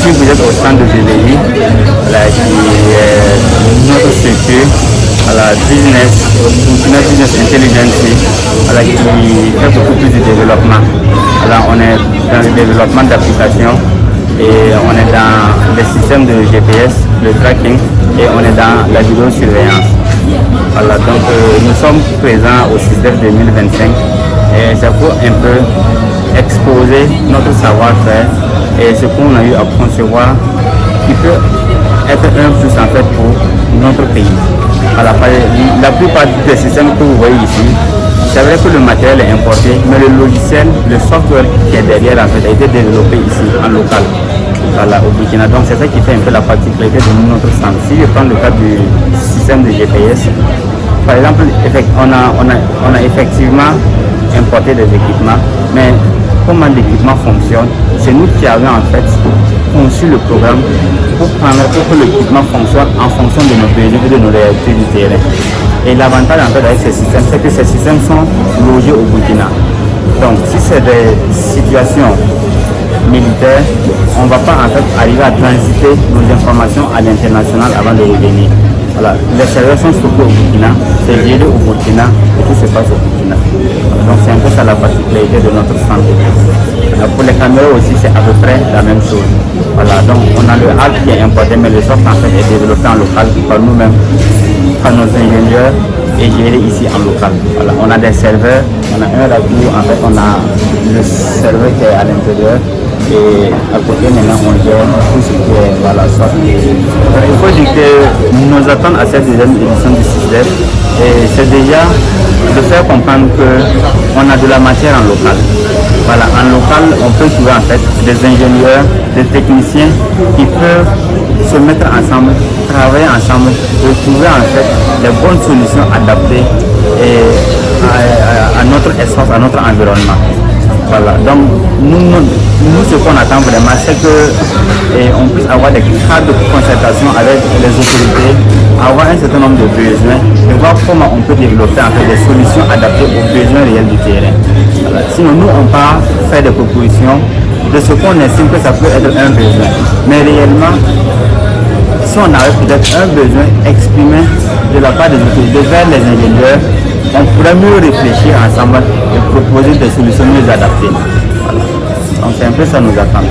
Ici, vous êtes au stand de BVI, voilà, qui est notre structure, voilà, business intelligence, voilà, qui fait beaucoup plus de développement. Voilà, on est dans le développement d'applications et on est dans les systèmes de GPS, le tracking, et on est dans la vidéosurveillance. Voilà, donc nous sommes présents au CISDEF 2025 et c'est pour un peu exposer notre savoir-faire et ce qu'on a eu à concevoir qui peut être un plus en fait pour notre pays. Voilà, la plupart des systèmes que vous voyez ici, c'est vrai que le matériel est importé, mais le logiciel, le software qui est derrière en fait, a été développé ici en local. Voilà, au Burkina. Donc c'est ça qui fait un peu la particularité de notre centre. Si je prends le cas du système de GPS, par exemple, on a effectivement importé des équipements, mais comment l'équipement fonctionne, c'est nous qui avons en fait conçu le programme pour que l'équipement fonctionne en fonction de nos besoins et de nos réalités du terrain. Et l'avantage en fait avec ces systèmes, c'est que ces systèmes sont logés au Burkina. Donc si c'est des situations militaires, on ne va pas en fait arriver à transiter nos informations à l'international avant de revenir. Voilà, les serveurs sont stockés au Burkina, c'est géré au Burkina et tout se passe au Burkina. Donc c'est un peu ça la particularité de notre centre. Pour les caméras aussi c'est à peu près la même chose. Voilà, donc on a le hard qui est importé, mais le soft en fait est développé en local par nous-mêmes, par nos ingénieurs et géré ici en local. Voilà, on a des serveurs, on a un rajout, en fait on a le serveur qui est à l'intérieur. Et à côté maintenant on gère tout ce qui est voilà, soit. Il faut dire que nous attendons à cette deuxième édition du CISDEF et c'est déjà de faire comprendre qu'on a de la matière en local. Voilà, en local on peut trouver en fait des ingénieurs, des techniciens qui peuvent se mettre ensemble, travailler ensemble, et trouver en fait les bonnes solutions adaptées à notre espace, à notre environnement. Voilà, donc nous ce qu'on attend vraiment, c'est qu'on puisse avoir des cadres de concertation avec les autorités, avoir un certain nombre de besoins et voir comment on peut développer en fait des solutions adaptées aux besoins réels du terrain. Voilà. Sinon, nous, on part faire des propositions de ce qu'on estime que ça peut être un besoin. Mais réellement, si on avait peut-être un besoin exprimé de la part des autorités vers les ingénieurs, on pourrait mieux réfléchir ensemble et proposer des solutions mieux adaptées. Voilà. Donc c'est un peu ça nous attend.